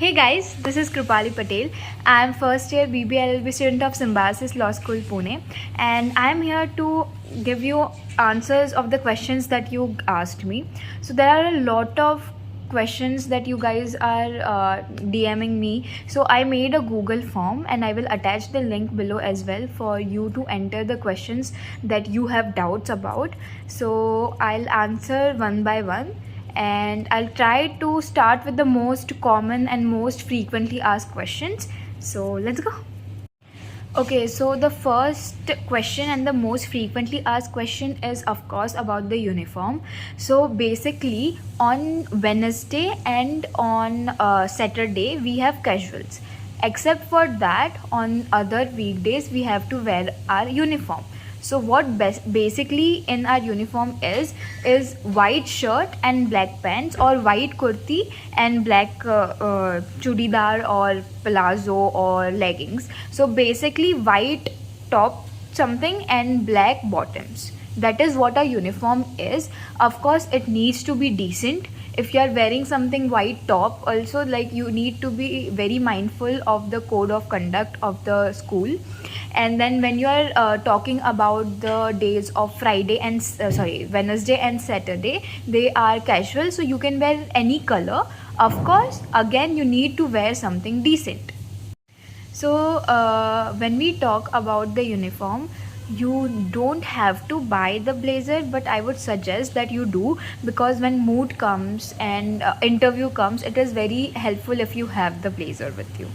Hey guys, this is Krupali Patel. I am first year BBALLB student of Symbiosis Law School, Pune, and I am here to give you answers of the questions that you asked me. So there are a lot of questions that you guys are DMing me. So I made a Google form and I will attach the link below as well for you to enter the questions that you have doubts about. So I'll answer one by one. And I'll try to start with the most common and most frequently asked questions. So let's go. Okay, so the first question and the most frequently asked question is of course about the uniform. So basically on Wednesday and on Saturday we have casuals. Except for that, on other weekdays we have to wear our uniform. So what basically in our uniform is white shirt and black pants, or white kurti and black chudidar or palazzo or leggings. So basically white top something and black bottoms. That is what our uniform is. Of course it needs to be decent. If you are wearing something white top, also like you need to be very mindful of the code of conduct of the school. And then when you are talking about the days of Wednesday and Saturday, they are casual, so you can wear any color. Of course again you need to wear something decent. So when we talk about the uniform, you don't have to buy the blazer, but I would suggest that you do, because when Moot comes and interview comes, it is very helpful if you have the blazer with you.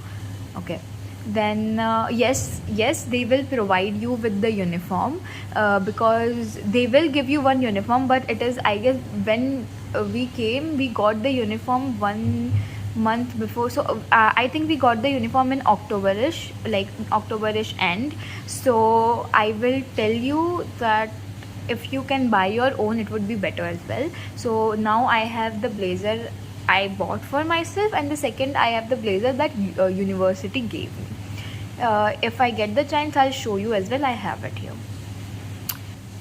Okay, then yes, they will provide you with the uniform because they will give you one uniform, but it is, I guess, when we came, we got the uniform 1 month before. So I think we got the uniform in Octoberish, like Octoberish end. So I will tell you that if you can buy your own, it would be better as well. So now I have the blazer I bought for myself, and the second I have the blazer that university gave me. If I get the chance, I'll show you as well. I have it here.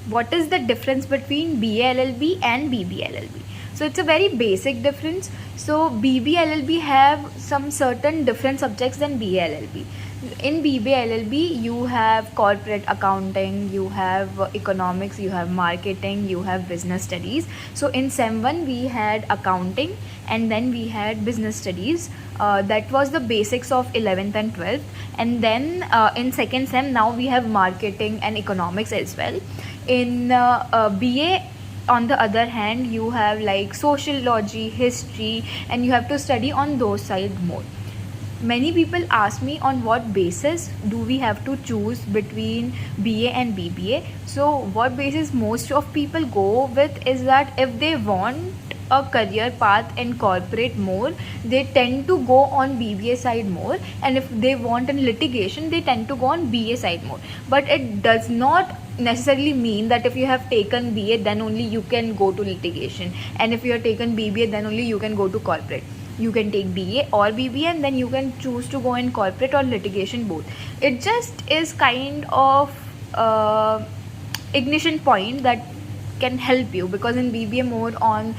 What is the difference between BALLB and BBALLB? So it's a very basic difference. So BBALLB have some certain different subjects than BALLB. In BBALLB you have corporate accounting, you have economics, you have marketing, you have business studies. So in Sem 1 we had accounting and then we had business studies. That was the basics of 11th and 12th. And then in second Sem now we have marketing and economics as well. In BA, on the other hand, you have like sociology, history, and you have to study on those sides more. Many people ask me on what basis do we have to choose between BA and BBA. So what basis most of people go with is that if they want a career path in corporate more, they tend to go on BBA side more, and if they want in litigation, they tend to go on BA side more. But it does not necessarily mean that if you have taken BA then only you can go to litigation, and if you have taken BBA then only you can go to corporate. You can take BA or BBA and then you can choose to go in corporate or litigation both. It just is kind of ignition point that can help you, because in BBA more on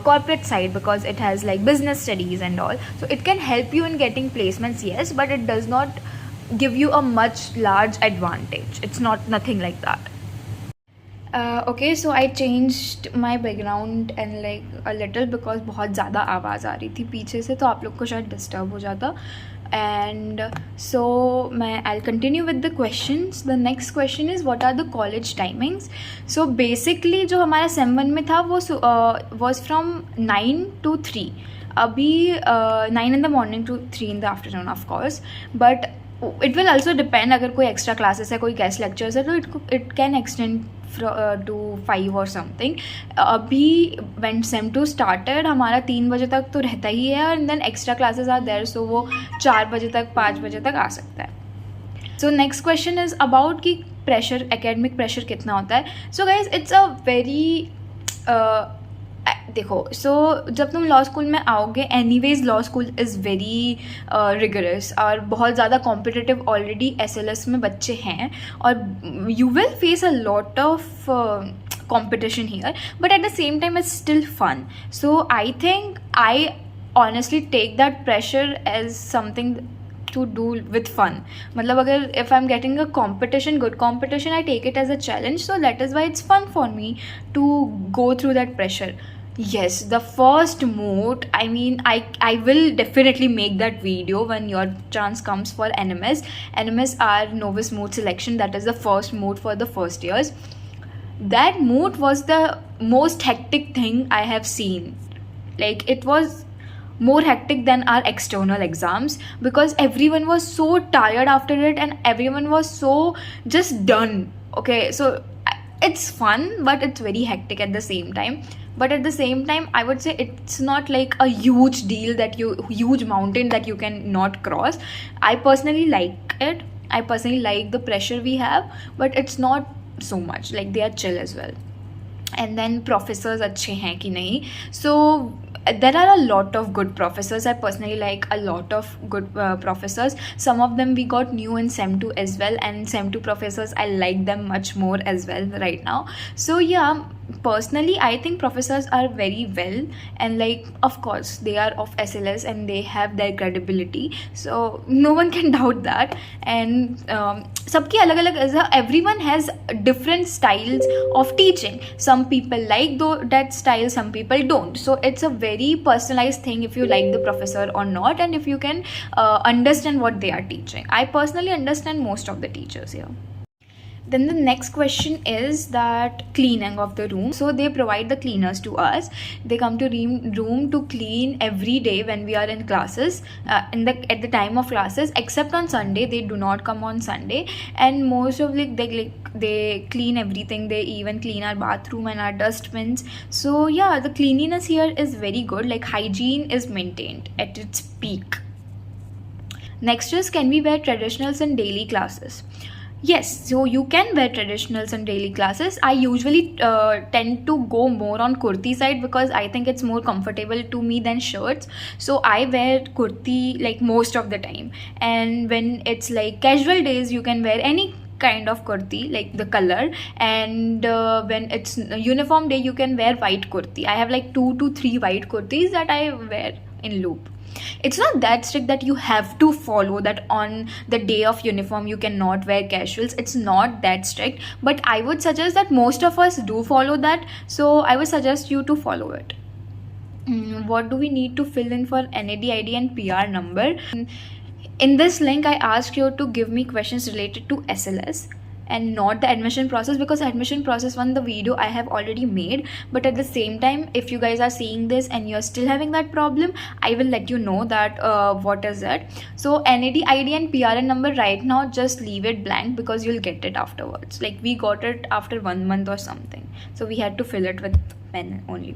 corporate side, because it has like business studies and all, so it can help you in getting placements, yes, but it does not give you a much large advantage. It's not nothing like that. Okay, so I changed my background and like a little because बहुत ज़्यादा आवाज़ आ रही थी पीछे से, तो आप लोग को शायद डिस्टर्ब हो जाता. And so I'll continue with the questions. The next question is what are the college timings? So basically जो हमारा Sem 1 में था वो was from 9 to 3. अभी 9 in the morning to 3 in the afternoon of course, but it will also depend. अगर कोई extra classes है, कोई guest lectures है, तो it can extend to 5 or something. अभी when Sem 2 started हमारा 3 बजे तक तो रहता ही है, and then extra classes are there, so वो 4 बजे तक 5 बजे तक आ सकता है. So next question is about कि pressure, academic pressure कितना होता है. So guys, it's a very देखो, सो जब तुम लॉ स्कूल में आओगे, anyways law school is very rigorous और बहुत ज़्यादा कॉम्पिटिटिव. ऑलरेडी SLS में बच्चे हैं और you will face a lot of competition here, but at the same time it's still fun. So I think I honestly take that pressure as something to do with fun. Matlab agar if I'm getting a competition, good competition, I take it as a challenge, so that is why it's fun for me to go through that pressure. Yes, the first Moot, I mean, I will definitely make that video when your chance comes for NMS. NMS are novice Moot selection, that is the first Moot for the first years. That Moot was the most hectic thing I have seen. Like, it was more hectic than our external exams, because everyone was so tired after it and everyone was so just done. Okay, so it's fun, but it's very hectic at the same time. But at the same time, I would say it's not like a huge deal that huge mountain that you can not cross. I personally like it. I personally like the pressure we have, but it's not so much. Like, they are chill as well. And then professors अच्छे हैं कि नहीं. So there are a lot of good professors. I personally like a lot of good professors. Some of them we got new in Sem 2 as well, and Sem 2 professors, I like them much more as well right now. So yeah, personally I think professors are very well, and like, of course they are of SLS and they have their credibility, so no one can doubt that. And सबकी अलग अलग, everyone has different styles of teaching. Some people like that style, some people don't. So it's a very personalized thing if you like the professor or not, and if you can understand what they are teaching. I personally understand most of the teachers here. Then the next question is that cleaning of the room. So they provide the cleaners to us. They come to room to clean every day when we are in classes, at the time of classes, except on Sunday. They do not come on Sunday, and most of they clean everything. They even clean our bathroom and our dustbins. So yeah, the cleanliness here is very good. Like, hygiene is maintained at its peak. Next is, can we wear traditionals in daily classes? Yes, so you can wear traditionals in daily classes. I usually tend to go more on kurti side because I think it's more comfortable to me than shirts. So I wear kurti like most of the time. And when it's like casual days, you can wear any kind of kurti, like the color. And when it's uniform day, you can wear white kurti. I have like 2 to 3 white kurtis that I wear in loop. It's not that strict that you have to follow that on the day of uniform you cannot wear casuals. It's not that strict, but I would suggest that most of us do follow that, so I would suggest you to follow it. What do we need to fill in for NADID and PR number? In this link I asked you to give me questions related to SLS and not the admission process, because admission process one, the video I have already made. But at the same time, if you guys are seeing this and you're still having that problem, I will let you know that what is it. So NAD ID and PRN number right now, just leave it blank because you'll get it afterwards. Like, we got it after 1 month or something, so we had to fill it with pen only.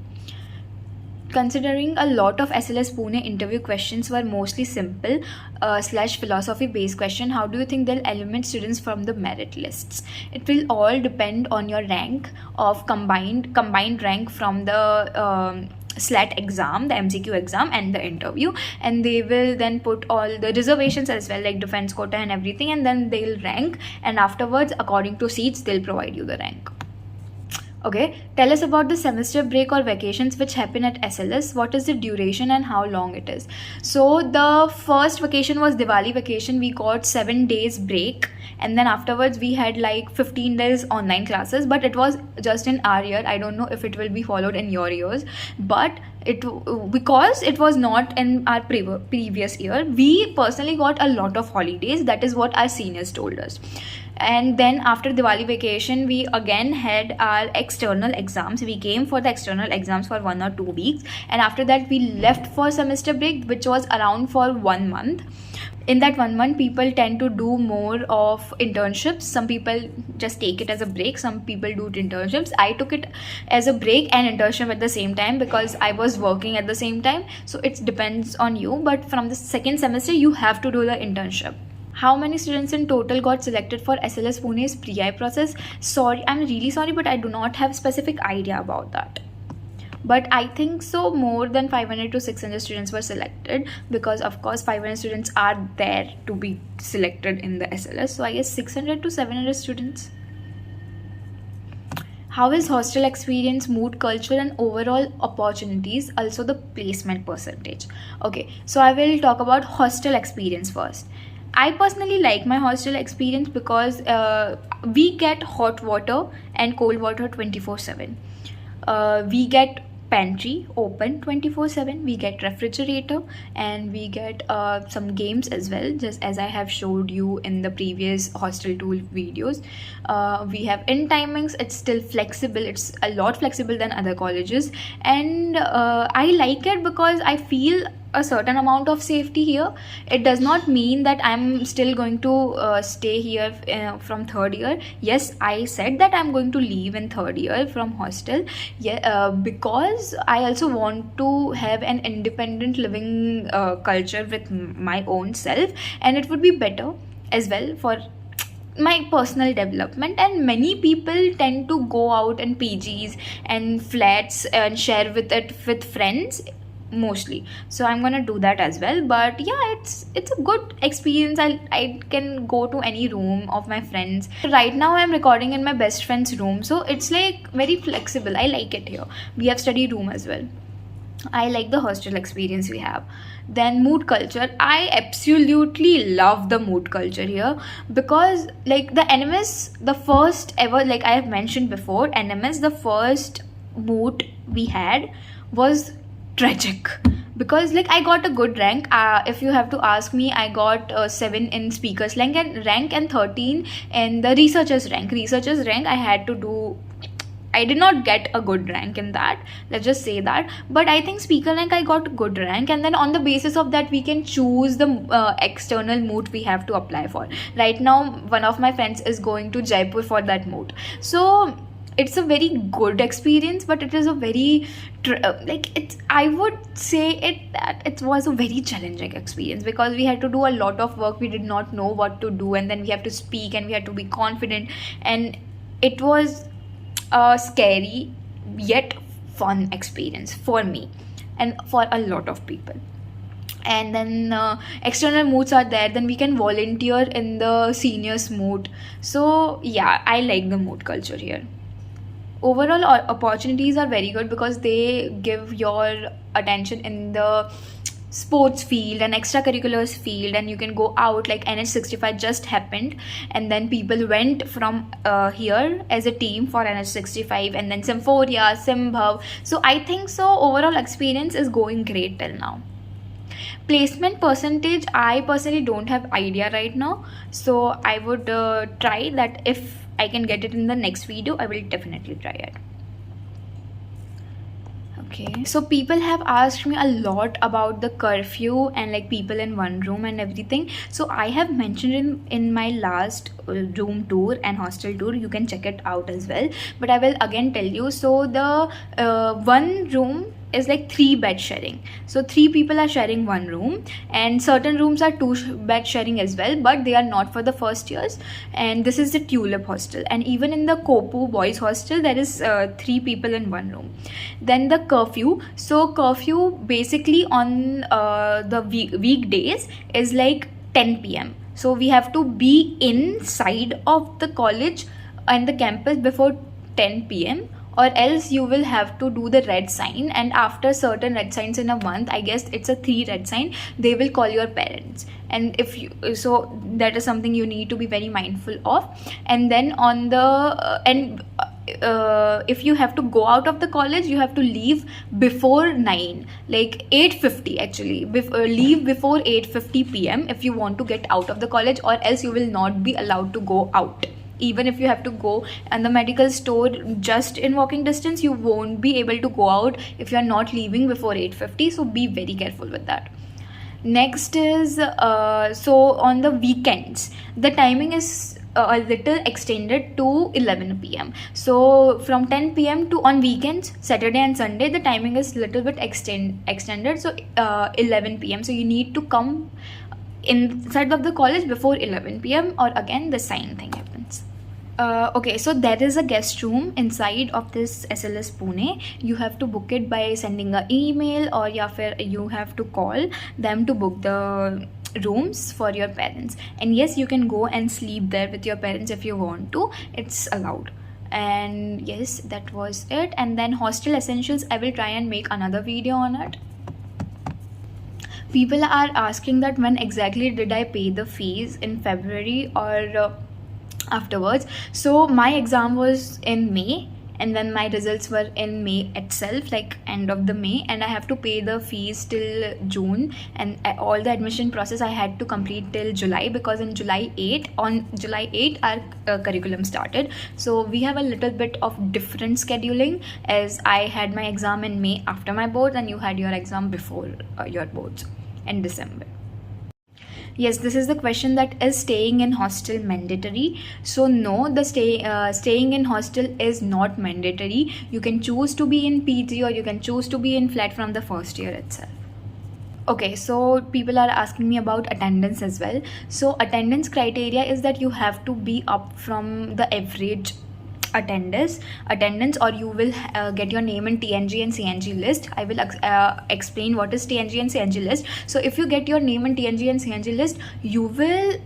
Considering a lot of SLS Pune interview questions were mostly simple / philosophy based question, how do you think they'll eliminate students from the merit lists? It will all depend on your rank of combined rank from the SLAT exam, the MCQ exam, and the interview, and they will then put all the reservations as well, like defense quota and everything, and then they'll rank, and afterwards according to seats they'll provide you the rank. Okay, tell us about the semester break or vacations which happen at SLS. What is the duration and how long it is? So the first vacation was Diwali vacation. We got 7 days break, and then afterwards we had like 15 days online classes, but it was just in our year. I don't know if it will be followed in your years, but because it was not in our previous year, we personally got a lot of holidays. That is what our seniors told us. And then after Diwali vacation, we again had our external exams. We came for the external exams for 1 or 2 weeks, and after that we left for semester break, which was around for 1 month. In that 1 month, people tend to do more of internships. Some people just take it as a break, some people do internships. I took it as a break and internship at the same time because I was working at the same time. So it depends on you, but from the second semester you have to do the internship. How many students in total got selected for SLS Pune's pre-I process? Sorry, I'm really sorry, but I do not have specific idea about that. But I think so more than 500 to 600 students were selected, because of course 500 students are there to be selected in the SLS. So I guess 600 to 700 students. How is hostel experience, mood, culture, and overall opportunities, also the placement percentage? Okay, so I will talk about hostel experience first. I personally like my hostel experience because we get hot water and cold water 24/7. We get pantry open 24/7, we get refrigerator, and we get some games as well, just as I have showed you in the previous hostel tool videos. We have in timings, it's still flexible, it's a lot flexible than other colleges, and I like it because I feel a certain amount of safety here. It does not mean that I'm still going to stay here from third year. Yes, I said that I'm going to leave in third year from hostel, yeah, because I also want to have an independent living culture with my own self, and it would be better as well for my personal development. And many people tend to go out in PGs and flats and share with it with friends mostly, so I'm gonna do that as well. But yeah, it's a good experience. I can go to any room of my friends. Right now I'm recording in my best friend's room, so it's like very flexible. I like it here. We have study room as well. I like the hostel experience we have. Then mood culture, I absolutely love the mood culture here, because like the NMS, the first ever, like I have mentioned before, NMS, the first mood we had was tragic, because like I got a good rank. If you have to ask me, I got 7 in speakers rank and 13 in the researchers rank. I had to do, I did not get a good rank in that, let's just say that, but I think speaker rank I got good rank, and then on the basis of that we can choose the external moot we have to apply for. Right now one of my friends is going to Jaipur for that moot, so it's a very good experience, but it is a very like it's, I would say it that it was a very challenging experience, because we had to do a lot of work. We did not know what to do, and then we have to speak and we had to be confident, and it was a scary yet fun experience for me and for a lot of people. And then external moods are there, then we can volunteer in the seniors mood. So yeah, I like the mood culture here. Overall opportunities are very good because they give your attention in the sports field and extracurriculars field, and you can go out. Like NH65 just happened, and then people went from here as a team for NH65, and then Symphoria, Symbhav. So I think so overall experience is going great till now. Placement percentage, I personally don't have idea right now, so I would try that. If I can get it in the next video, I will definitely try it. Okay, so people have asked me a lot about the curfew and like people in one room and everything. So I have mentioned in my last room tour and hostel tour, you can check it out as well, but I will again tell you. So the one room is like 3 bed sharing, so 3 people are sharing one room, and certain rooms are 2 bed sharing as well, but they are not for the first years. And this is the Tulip hostel, and even in the Kopu boys hostel there is 3 people in one room. Then the curfew, so curfew basically on the weekdays is like 10 p.m, so we have to be inside of the college and the campus before 10 p.m, or else you will have to do the red sign. And after certain red signs in a month, I guess it's a 3 red sign, they will call your parents. And if you, so that is something you need to be very mindful of. And then on the if you have to go out of the college, you have to leave before 9, like 8:50 actually, leave before 8:50 p.m. if you want to get out of the college, or else you will not be allowed to go out. Even if you have to go and the medical store just in walking distance, you won't be able to go out if you are not leaving before 8:50, so be very careful with that. Next is so on the weekends the timing is a little extended to 11 p.m. so from 10 p.m. to on weekends, Saturday and Sunday, the timing is little bit extended, so 11 p.m. so you need to come inside of the college before 11 p.m. or again the sign thing happens. Okay, so there is a guest room inside of this SLS Pune. You have to book it by sending an email, or you have to call them to book the rooms for your parents. And yes, you can go and sleep there with your parents if you want to, it's allowed. And yes, that was it. And then hostel essentials, I will try and make another video on it. People are asking that when exactly did I pay the fees, in February or afterwards. So my exam was in May, and then my results were in May itself, like end of the May, and I have to pay the fees till June, and all the admission process I had to complete till July, because on July 8 our curriculum started. So we have a little bit of different scheduling, as I had my exam in May after my boards, and you had your exam before your boards in December. Yes, this is the question, that is staying in hostel mandatory? So no, the staying in hostel is not mandatory. You can choose to be in PG, or you can choose to be in flat from the first year itself. Okay, so people are asking me about attendance as well. So attendance criteria is that you have to be up from the average attendance, or you will get your name in TNG and CNG list. I will explain what is TNG and CNG list. So if you get your name in TNG and CNG list, you will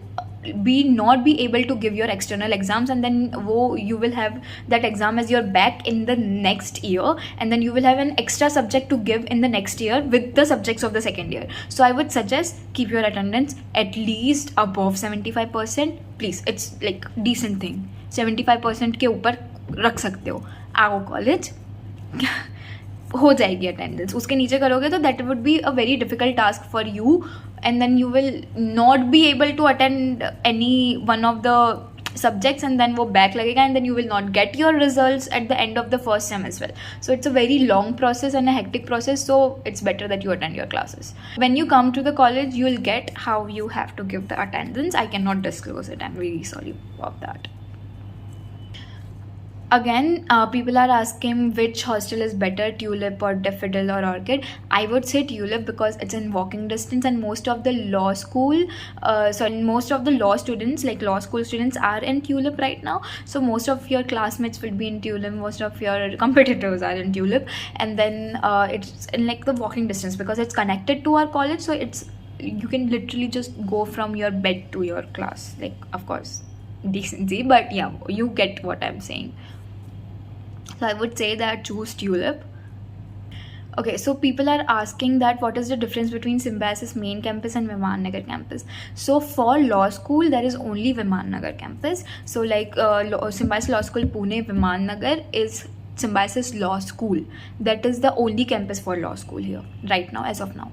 not be able to give your external exams, and then you will have that exam as your back in the next year, and then you will have an extra subject to give in the next year with the subjects of the second year. So I would suggest keep your attendance at least above 75%. Please, it's like decent thing. 75% के ऊपर रख सकते हो, आओ college हो जाएगी attendance. उसके नीचे करोगे तो that would be a very difficult task for you, and then you will not be able to attend any one of the subjects, and then वो back लगेगा, and then you will not get your results at the end of the first sem as well. So it's a very long process and a hectic process, so it's better that you attend your classes. When you come to the college, you will get how you have to give the attendance. I cannot disclose it, I'm really sorry about that. Again, people are asking which hostel is better, Tulip or Daffodil or Orchid. I would say Tulip because it's in walking distance, and most of the law school, most of the law students, like law school students, are in Tulip right now. So most of your classmates will be in Tulip, most of your competitors are in Tulip, and then it's in like the walking distance because it's connected to our college. So you can literally just go from your bed to your class. Like, of course, decency, but yeah, you get what I'm saying. So I would say that choose Tulip. Okay, so people are asking that what is the difference between Symbiosis main campus and Viman Nagar campus. So for law school, there is only Viman Nagar campus. So like Symbiosis Law School Pune, Viman Nagar is Symbiosis Law School. That is the only campus for law school here right now, as of now.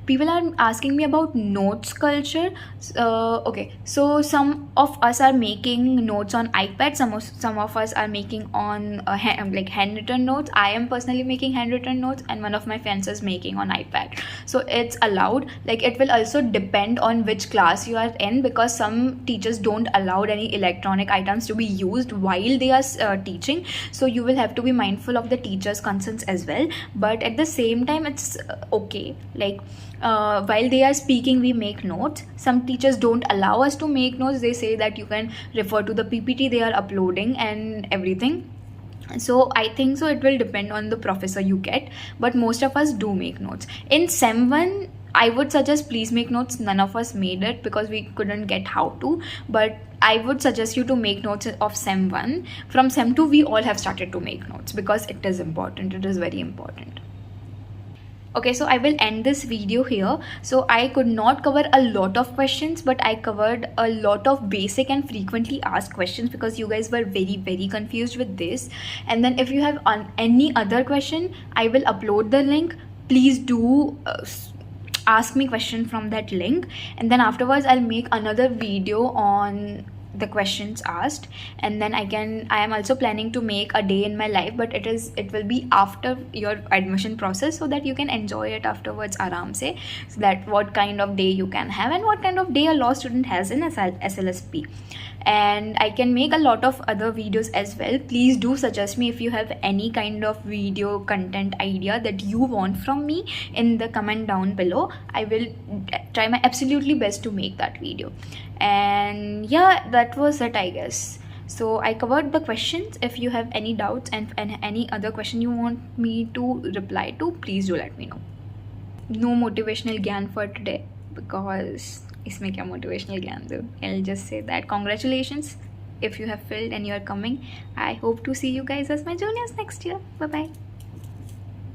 People are asking me about notes culture. Okay, so some of us are making notes on iPad, some of us are making on like handwritten notes. I am personally making handwritten notes, and one of my friends is making on iPad. So it's allowed. Like, it will also depend on which class you are in, because some teachers don't allow any electronic items to be used while they are teaching. So you will have to be mindful of the teacher's concerns as well. But at the same time, it's okay. Like, while they are speaking, we make notes. Some teachers don't allow us to make notes. They say that you can refer to the PPT they are uploading and everything. So I think so it will depend on the professor you get, but most of us do make notes. In Sem 1, I would suggest please make notes. None of us made it because we couldn't get how to, but I would suggest you to make notes of Sem 1. From Sem 2, we all have started to make notes because it is important. It is very important. Okay, so I will end this video here. So I could not cover a lot of questions, but I covered a lot of basic and frequently asked questions because you guys were very confused with this. And then if you have any other question, I will upload the link. Please do ask me question from that link, and then afterwards I'll make another video on the questions asked, and then I am also planning to make a day in my life, but it will be after your admission process, so that you can enjoy it afterwards aram se. So that what kind of day you can have and what kind of day a law student has in SLSP. And I can make a lot of other videos as well. Please do suggest me if you have any kind of video content idea that you want from me in the comment down below. I will try my absolutely best to make that video. And yeah, that was it, I guess. So I covered the questions. If you have any doubts and any other question you want me to reply to, please do let me know. No motivational gyan for today because इसमें क्या motivational ज्ञान दूँ. I'll just say that congratulations, if you have filled and you are coming. I hope to see you guys as my juniors next year. Bye bye.